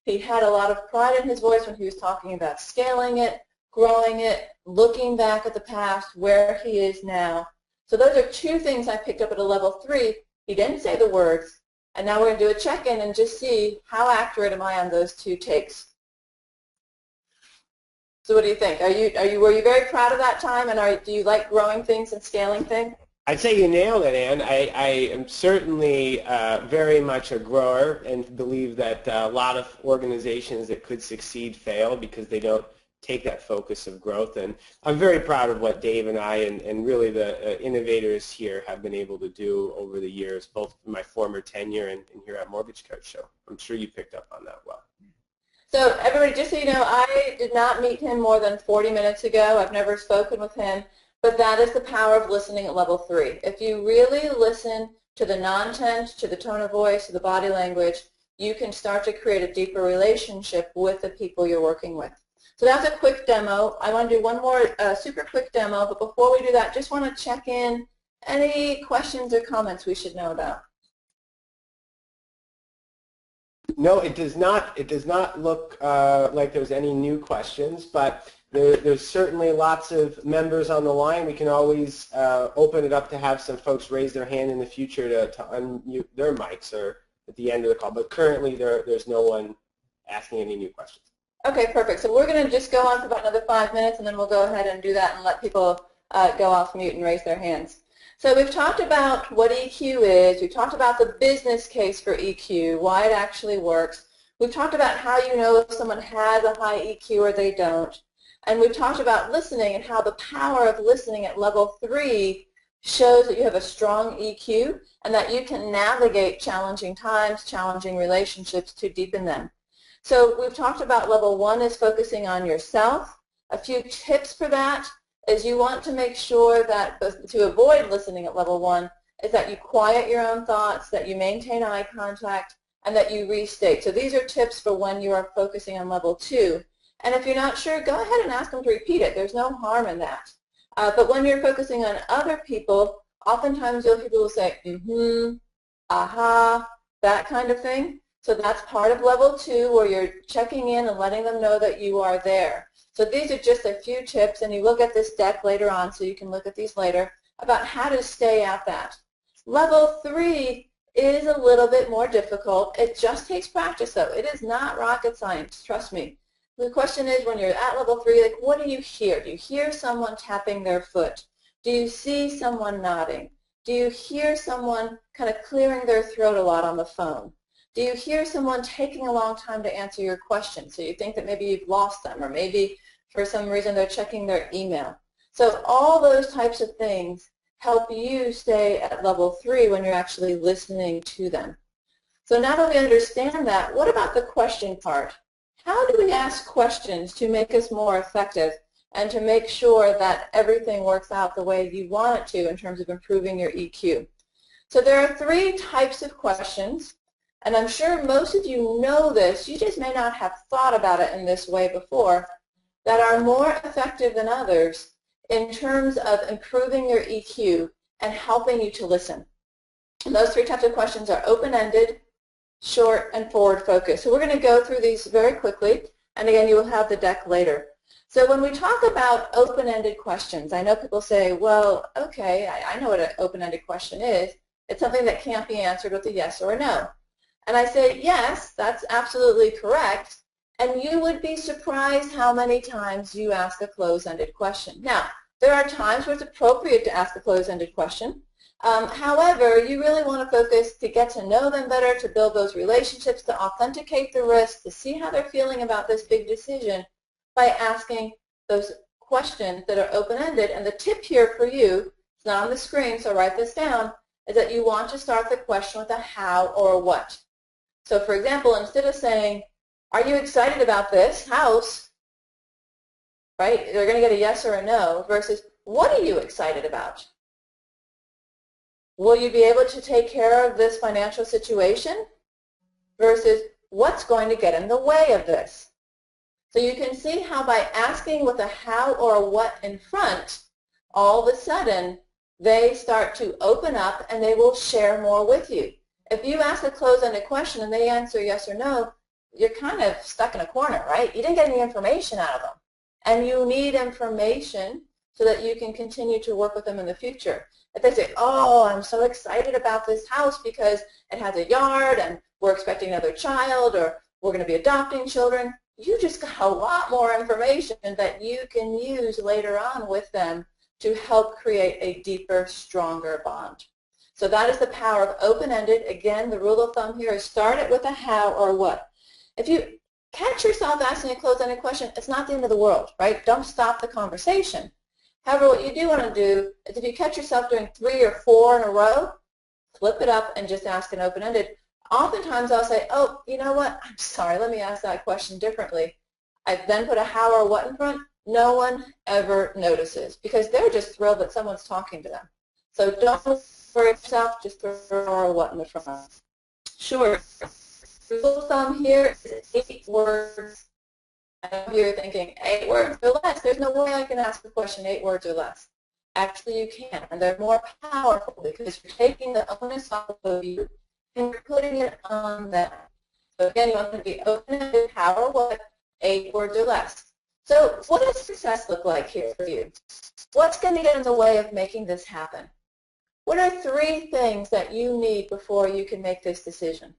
He had a lot of pride in his voice when he was talking about scaling it, growing it, looking back at the past, where he is now. So those are 2 things I picked up at a level 3. He didn't say the words, and now we're going to do a check-in and just see how accurate am I on those 2 takes. So what do you think? Were you very proud of that time, and do you like growing things and scaling things?
I'd say you nailed it, Ann. I am certainly very much a grower and believe that a lot of organizations that could succeed fail because they don't take that focus of growth. And I'm very proud of what Dave and I and really the innovators here have been able to do over the years, both in my former tenure and here at Mortgage Coach. So I'm sure you picked up on that well.
So everybody, just so you know, I did not meet him more than 40 minutes ago. I've never spoken with him. But that is the power of listening at level 3. If you really listen to the non-tense, to the tone of voice, to the body language, you can start to create a deeper relationship with the people you're working with. So that's a quick demo. I want to do one more super quick demo, but before we do that, just want to check in any questions or comments we should know about.
No, it does not. It does not look like there's any new questions, but there's certainly lots of members on the line. We can always open it up to have some folks raise their hand in the future to unmute their mics or at the end of the call. But currently, there's no one asking any new questions.
Okay, perfect. So we're going to just go on for about another 5 minutes, and then we'll go ahead and do that and let people go off mute and raise their hands. So we've talked about what EQ is. We've talked about the business case for EQ, why it actually works. We've talked about how you know if someone has a high EQ or they don't. And we've talked about listening and how the power of listening at level 3 shows that you have a strong EQ and that you can navigate challenging times, challenging relationships to deepen them. So we've talked about level 1 is focusing on yourself. A few tips for that is you want to make sure that to avoid listening at level 1 is that you quiet your own thoughts, that you maintain eye contact, and that you restate. So these are tips for when you are focusing on level 2. And if you're not sure, go ahead and ask them to repeat it. There's no harm in that. But when you're focusing on other people, oftentimes you'll hear people say, mm-hmm, aha, that kind of thing. So that's part of level 2 where you're checking in and letting them know that you are there. So these are just a few tips, and you will get this deck later on so you can look at these later, about how to stay at that. Level 3 is a little bit more difficult. It just takes practice, though. It is not rocket science, trust me. The question is, when you're at level 3, like, what do you hear? Do you hear someone tapping their foot? Do you see someone nodding? Do you hear someone kind of clearing their throat a lot on the phone? Do you hear someone taking a long time to answer your question? So you think that maybe you've lost them, or maybe for some reason they're checking their email. So all those types of things help you stay at level 3 when you're actually listening to them. So now that we understand that, what about the question part? How do we ask questions to make us more effective and to make sure that everything works out the way you want it to in terms of improving your EQ. So there are 3 types of questions, and I'm sure most of you know this, you just may not have thought about it in this way before, that are more effective than others in terms of improving your EQ and helping you to listen. And those 3 types of questions are open-ended, short, and forward-focused. So we're going to go through these very quickly, and again, you will have the deck later. So when we talk about open-ended questions, I know people say, well, okay, I know what an open-ended question is. It's something that can't be answered with a yes or a no. And I say, yes, that's absolutely correct, and you would be surprised how many times you ask a closed-ended question. Now, there are times where it's appropriate to ask a closed-ended question. However, you really want to focus to get to know them better, to build those relationships, to authenticate the risk, to see how they're feeling about this big decision by asking those questions that are open-ended. And the tip here for you, it's not on the screen, so write this down, is that you want to start the question with a how or a what. So for example, instead of saying, are you excited about this house, right? They're going to get a yes or a no versus, what are you excited about? Will you be able to take care of this financial situation versus what's going to get in the way of this? So you can see how by asking with a how or a what in front, all of a sudden they start to open up and they will share more with you. If you ask a closed-ended question and they answer yes or no, you're kind of stuck in a corner, right? You didn't get any information out of them. And you need information so that you can continue to work with them in the future. If they say, oh, I'm so excited about this house because it has a yard and we're expecting another child or we're going to be adopting children, you just got a lot more information that you can use later on with them to help create a deeper, stronger bond. So that is the power of open-ended. Again, the rule of thumb here is start it with a how or what. If you catch yourself asking a closed-ended question, it's not the end of the world, right? Don't stop the conversation. However, what you do want to do is if you catch yourself doing 3 or 4 in a row, flip it up and just ask an open-ended. Oftentimes I'll say, oh, you know what? I'm sorry, let me ask that question differently. I then put a how or what in front. No one ever notices because they're just thrilled that someone's talking to them. So don't for yourself, just throw or what in the front. Sure. The rule of thumb here is 8 words. I know you're thinking 8 words or less. There's no way I can ask a question 8 words or less. Actually, you can, and they're more powerful because you're taking the onus off of you and you're putting it on them. So again, you want to be open-ended, how or what, 8 words or less. So what does success look like here for you? What's going to get in the way of making this happen? What are 3 things that you need before you can make this decision?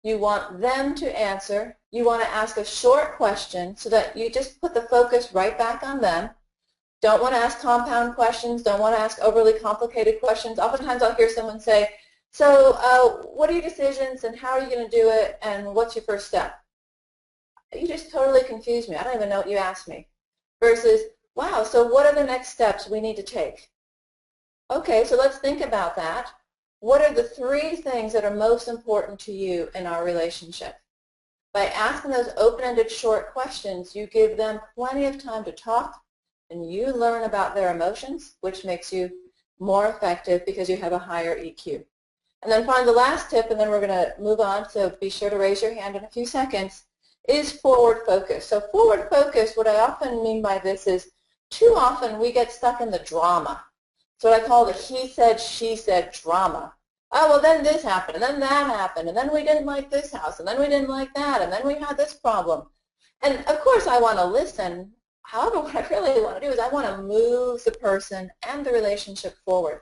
You want them to answer. You want to ask a short question so that you just put the focus right back on them. Don't want to ask compound questions. Don't want to ask overly complicated questions. Oftentimes I'll hear someone say, so what are your decisions and how are you going to do it and what's your first step? You just totally confused me. I don't even know what you asked me. Versus, wow, so what are the next steps we need to take? Okay, so let's think about that. What are the 3 things that are most important to you in our relationship? By asking those open-ended short questions, you give them plenty of time to talk and you learn about their emotions, which makes you more effective because you have a higher EQ. And then finally, the last tip, and then we're going to move on, so be sure to raise your hand in a few seconds, is forward focus. So forward focus, what I often mean by this is too often we get stuck in the drama. So what I call the he said, she said drama. Oh, well, then this happened, and then that happened, and then we didn't like this house, and then we didn't like that, and then we had this problem. And, of course, I want to listen. However, what I really want to do is I want to move the person and the relationship forward.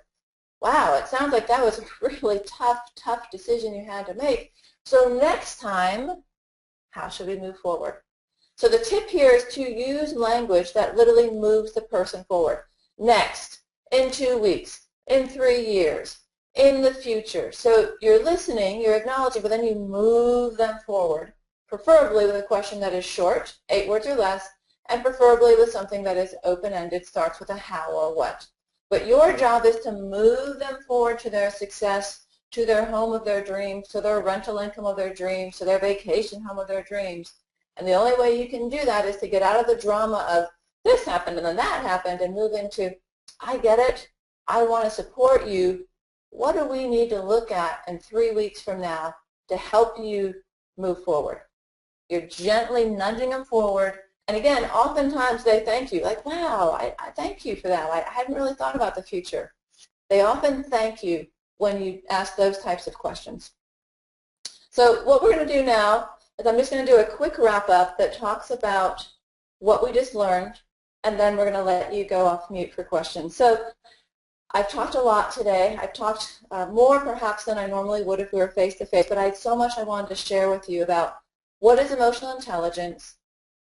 Wow, it sounds like that was a really tough decision you had to make. So next time, how should we move forward? So the tip here is to use language that literally moves the person forward. Next, in 2 weeks, in 3 years, in the future. So you're listening, you're acknowledging, but then you move them forward, preferably with a question that is short, 8 words or less, and preferably with something that is open-ended, starts with a how or what. But your job is to move them forward to their success, to their home of their dreams, to their rental income of their dreams, to their vacation home of their dreams. And the only way you can do that is to get out of the drama of this happened and then that happened, and move into, I get it, I want to support you. What do we need to look at in 3 weeks from now to help you move forward? You're gently nudging them forward. And again, oftentimes they thank you, like, wow, I thank you for that. I hadn't really thought about the future. They often thank you when you ask those types of questions. So what we're going to do now is I'm just going to do a quick wrap-up that talks about what we just learned, and then we're going to let you go off mute for questions. So I've talked a lot today. I've talked more perhaps than I normally would if we were face-to-face, but I had so much I wanted to share with you about what is emotional intelligence,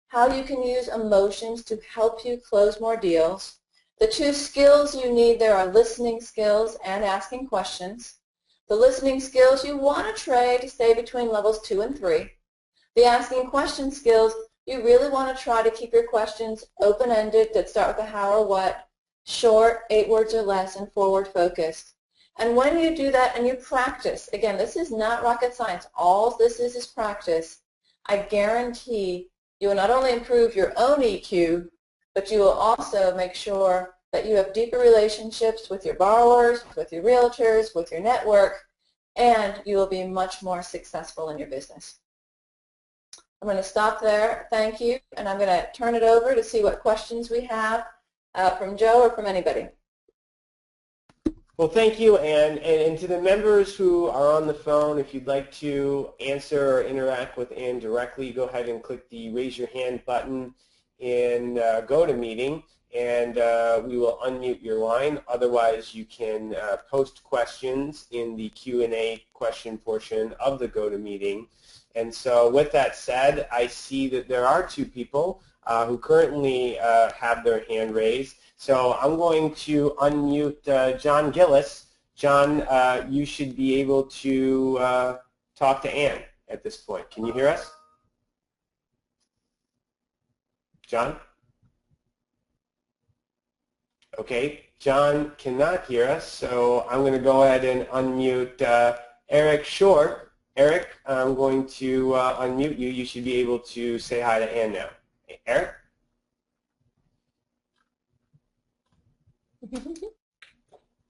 how you can use emotions to help you close more deals. The two skills you need there are listening skills and asking questions. The listening skills you want to try to stay between levels 2 and 3. The asking question skills, you really want to try to keep your questions open-ended that start with a how or what, short, 8 words or less, and forward-focused. And when you do that and you practice, again, this is not rocket science. All this is practice. I guarantee you will not only improve your own EQ, but you will also make sure that you have deeper relationships with your borrowers, with your realtors, with your network, and you will be much more successful in your business. I'm going to stop there. Thank you. And I'm going to turn it over to see what questions we have from Joe or from anybody.
Well, thank you, Ann. And to the members who are on the phone, if you'd like to answer or interact with Ann directly, go ahead and click the raise your hand button in GoToMeeting, and we will unmute your line. Otherwise, you can post questions in the Q&A question portion of the GoToMeeting. And so with that said, I see that there are 2 people who currently have their hand raised. So I'm going to unmute John Gillis. John, you should be able to talk to Ann at this point. Can you hear us? John? Okay, John cannot hear us, so I'm going to go ahead and unmute Eric Shore. Eric, I'm going to unmute you. You should be able to say hi to Ann now. Eric?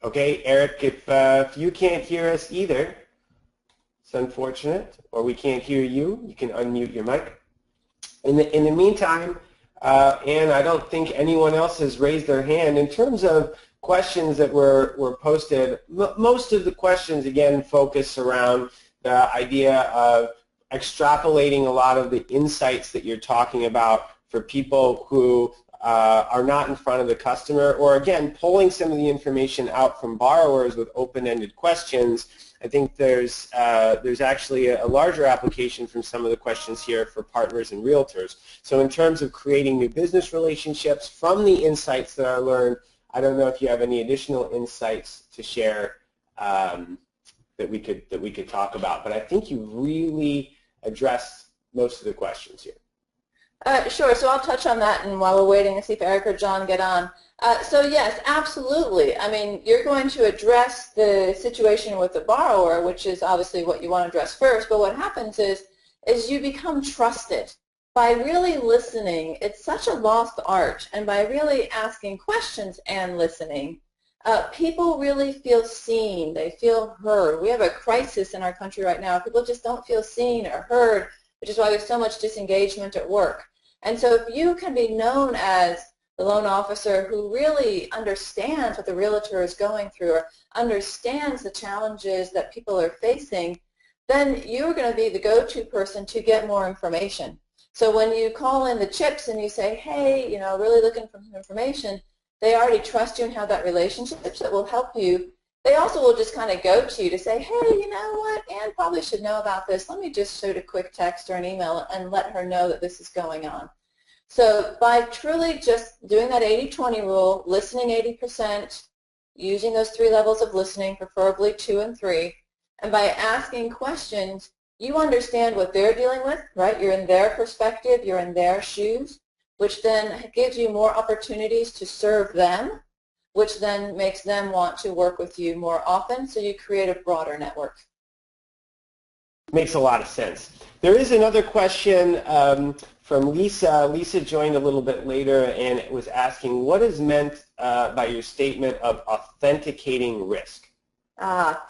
Okay, Eric, if you can't hear us either, it's unfortunate, or we can't hear you, you can unmute your mic. In the meantime, Ann, I don't think anyone else has raised their hand. In terms of questions that were posted, most of the questions, again, focus around the idea of extrapolating a lot of the insights that you're talking about for people who are not in front of the customer, or again, pulling some of the information out from borrowers with open-ended questions. I think there's actually a larger application from some of the questions here for partners and realtors. So in terms of creating new business relationships from the insights that I learned, I don't know if you have any additional insights to share that we could talk about, but I think you really addressed most of the questions here.
Sure, so I'll touch on that, and while we're waiting to see if Eric or John get on. So yes, absolutely. I mean, you're going to address the situation with the borrower, which is obviously what you want to address first, but what happens is you become trusted. By really listening, it's such a lost art, and by really asking questions and listening, people really feel seen, they feel heard. We have a crisis in our country right now. People just don't feel seen or heard, which is why there's so much disengagement at work. And so if you can be known as the loan officer who really understands what the realtor is going through or understands the challenges that people are facing, then you're going to be the go-to person to get more information. So when you call in the chips and you say, hey, you know, really looking for some information, they already trust you and have that relationship that will help you. They also will just kind of go to you to say, hey, you know what, Ann probably should know about this. Let me just shoot a quick text or an email and let her know that this is going on. So by truly just doing that 80-20 rule, listening 80%, using those 3 levels of listening, preferably 2 and 3, and by asking questions, you understand what they're dealing with, right? You're in their perspective, you're in their shoes, which then gives you more opportunities to serve them, which then makes them want to work with you more often, so you create a broader network.
Makes a lot of sense. There is another question from Lisa. Lisa joined a little bit later and was asking, what is meant by your statement of authenticating risk?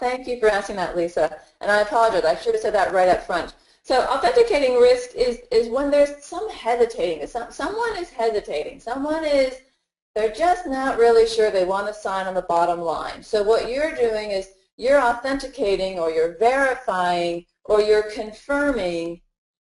Thank you for asking that, Lisa. And I apologize. I should have said that right up front. So authenticating risk is when there's some hesitating. Someone is hesitating. They're just not really sure they want to sign on the bottom line. So what you're doing is you're authenticating, or you're verifying, or you're confirming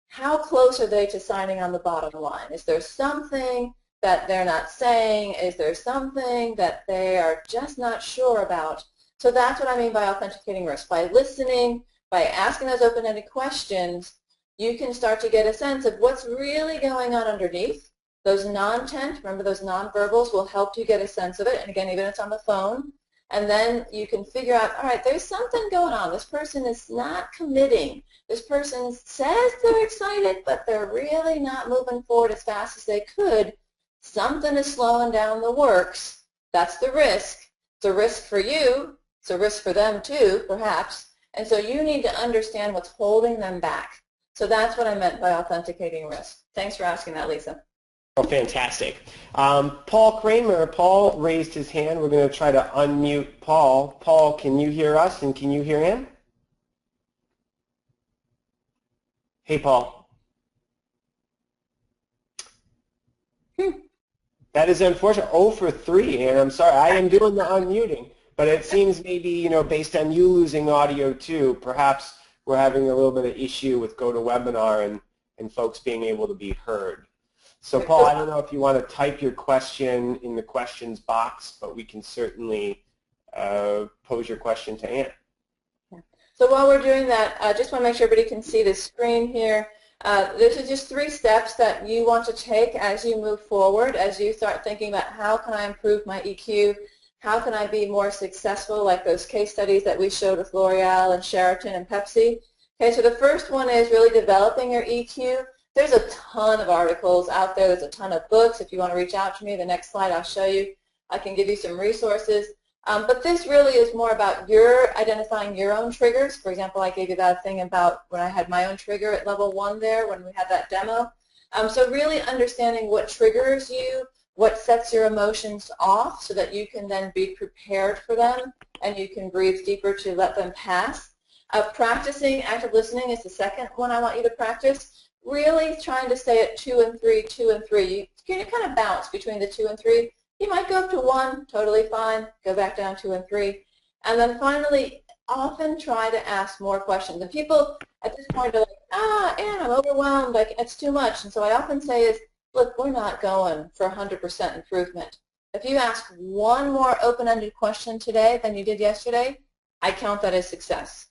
how close are they to signing on the bottom line. Is there something that they're not saying? Is there something that they are just not sure about? So that's what I mean by authenticating risk. By listening, by asking those open-ended questions, you can start to get a sense of what's really going on underneath. Those non-tent, remember those non-verbals, will help you get a sense of it. And again, even if it's on the phone. And then you can figure out, all right, there's something going on. This person is not committing. This person says they're excited, but they're really not moving forward as fast as they could. Something is slowing down the works. That's the risk. It's a risk for you. It's a risk for them too, perhaps. And so you need to understand what's holding them back. So that's what I meant by authenticating risk. Thanks for asking that, Lisa.
Oh, fantastic. Paul Kramer, Paul raised his hand. We're going to try to unmute Paul. Paul, can you hear us and can you hear him? Hey, Paul. That is unfortunate. 0 for 3, and I'm sorry. I am doing the unmuting, but it seems maybe, based on you losing audio too, perhaps we're having a little bit of issue with GoToWebinar and folks being able to be heard. So, Paul, I don't know if you want to type your question in the questions box, but we can certainly pose your question to Ann.
So while we're doing that, I just want to make sure everybody can see the screen here. This is just 3 steps that you want to take as you move forward, as you start thinking about how can I improve my EQ, how can I be more successful, like those case studies that we showed with L'Oreal and Sheraton and Pepsi. Okay, so the first one is really developing your EQ. There's a ton of articles out there. There's a ton of books. If you want to reach out to me, the next slide I'll show you. I can give you some resources. But this really is more about your identifying your own triggers. For example, I gave you that thing about when I had my own trigger at level 1 there when we had that demo. So really understanding what triggers you, what sets your emotions off so that you can then be prepared for them and you can breathe deeper to let them pass. Practicing active listening is the second one I want you to practice. Really trying to stay at 2 and 3, 2 and 3. You can kind of bounce between the 2 and 3. You might go up to 1, totally fine, go back down 2 and 3. And then finally, often try to ask more questions. And people at this point are like, Ann, I'm overwhelmed, like, it's too much. And so I often say is, look, we're not going for 100% improvement. If you ask one more open-ended question today than you did yesterday, I count that as success.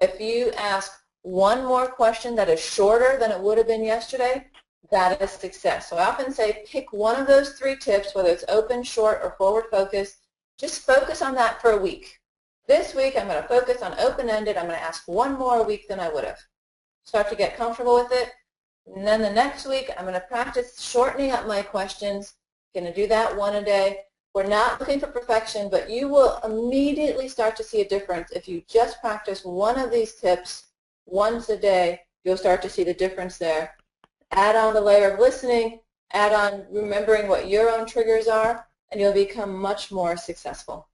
If you ask one more question that is shorter than it would have been yesterday, that is success. So I often say pick one of those 3 tips, whether it's open, short, or forward focus. Just focus on that for a week. This week I'm going to focus on open-ended. I'm going to ask one more a week than I would have. Start to get comfortable with it. And then the next week I'm going to practice shortening up my questions. I'm going to do that 1 a day. We're not looking for perfection, but you will immediately start to see a difference. If you just practice one of these tips once a day, you'll start to see the difference there. Add on the layer of listening, add on remembering what your own triggers are, and you'll become much more successful.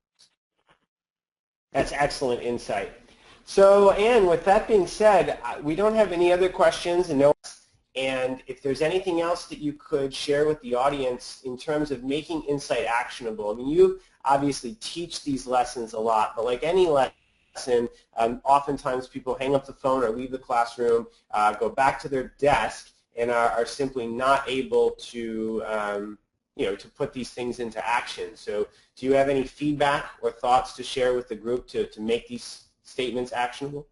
That's excellent insight. So, Ann, with that being said, we don't have any other questions, and if there's anything else that you could share with the audience in terms of making insight actionable. I mean, you obviously teach these lessons a lot, but like any lesson, oftentimes people hang up the phone or leave the classroom, go back to their desk, and are simply not able to, to put these things into action. So do you have any feedback or thoughts to share with the group to make these statements actionable?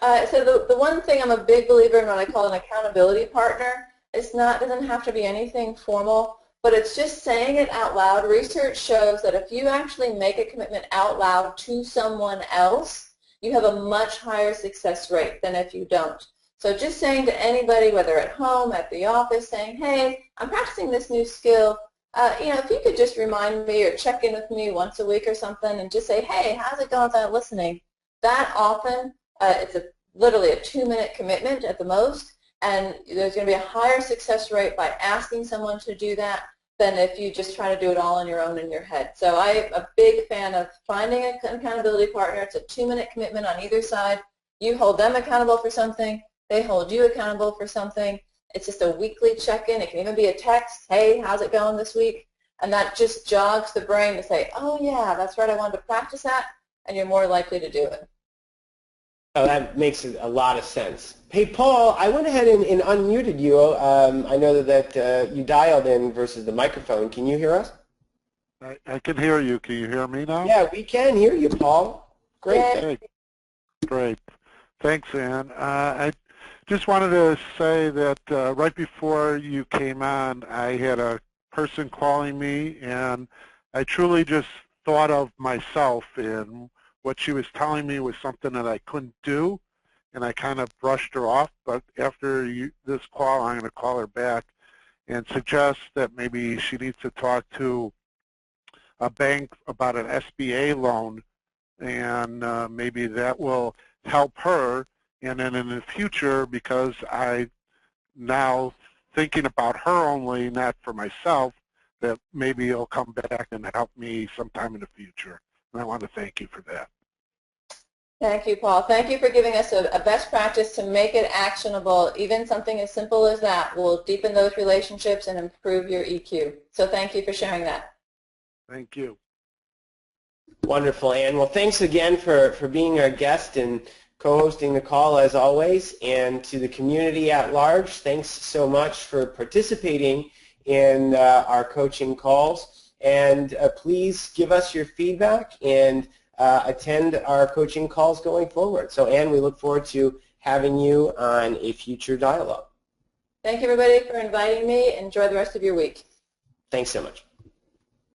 So the one thing I'm a big believer in what I call an accountability partner. Doesn't have to be anything formal, but it's just saying it out loud. Research shows that if you actually make a commitment out loud to someone else, you have a much higher success rate than if you don't. So just saying to anybody, whether at home, at the office, saying, hey, I'm practicing this new skill. If you could just remind me or check in with me once a week or something and just say, hey, how's it going with that listening? That often, it's a literally a 2-minute commitment at the most, and there's going to be a higher success rate by asking someone to do that than if you just try to do it all on your own in your head. So I'm a big fan of finding an accountability partner. It's a 2-minute commitment on either side. You hold them accountable for something. They hold you accountable for something. It's just a weekly check-in. It can even be a text, hey, how's it going this week? And that just jogs the brain to say, oh, yeah, that's right, I wanted to practice that, and you're more likely to do it.
Oh, that makes a lot of sense. Hey, Paul, I went ahead and unmuted you. I know that you dialed in versus the microphone. Can you hear us?
I can hear you. Can you hear me now?
Yeah, we can hear you, Paul. Great.
Yay.
Great. Thanks, Ann. I just wanted to say that right before you came on, I had a person calling me, and I truly just thought of myself, and what she was telling me was something that I couldn't do, and I kind of brushed her off. But after this call, I'm going to call her back and suggest that maybe she needs to talk to a bank about an SBA loan, and maybe that will help her. And then in the future, because I now thinking about her only, not for myself, that maybe it'll come back and help me sometime in the future. And I want to thank you for that.
Thank you, Paul. Thank you for giving us a best practice to make it actionable. Even something as simple as that will deepen those relationships and improve your EQ. So thank you for sharing that.
Thank you.
Wonderful, Ann. Well, thanks again for being our guest and co-hosting the call as always. And to the community at large, thanks so much for participating in our coaching calls. And please give us your feedback and attend our coaching calls going forward. So, Ann, we look forward to having you on a future dialogue.
Thank you, everybody, for inviting me. Enjoy the rest of your week.
Thanks so much.